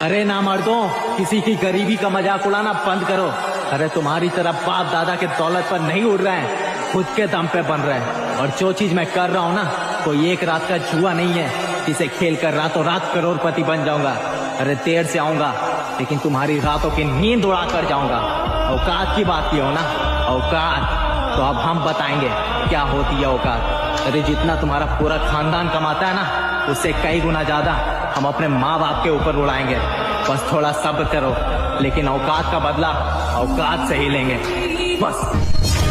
अरे ना मर्दों, किसी की गरीबी का मजाक उड़ाना बंद करो। अरे तुम्हारी तरह बाप दादा के दौलत पर नहीं उड़ रहे हैं, खुद के दम पे बन रहे हैं। और जो चीज मैं कर रहा हूँ ना, कोई एक रात का जुआ नहीं है जिसे खेल कर रातों रात करोड़पति बन जाऊंगा। अरे देर से आऊंगा, लेकिन तुम्हारी रातों की नींद उड़ा कर जाऊंगा। औकात की बात की हो ना, औकात तो अब हम बताएंगे क्या होती है औकात। अरे जितना तुम्हारा पूरा खानदान कमाता है ना, उससे कई गुना ज्यादा हम अपने माँ बाप के ऊपर उड़ाएंगे। बस थोड़ा सब्र करो, लेकिन औकात का बदला औकात से ही लेंगे बस।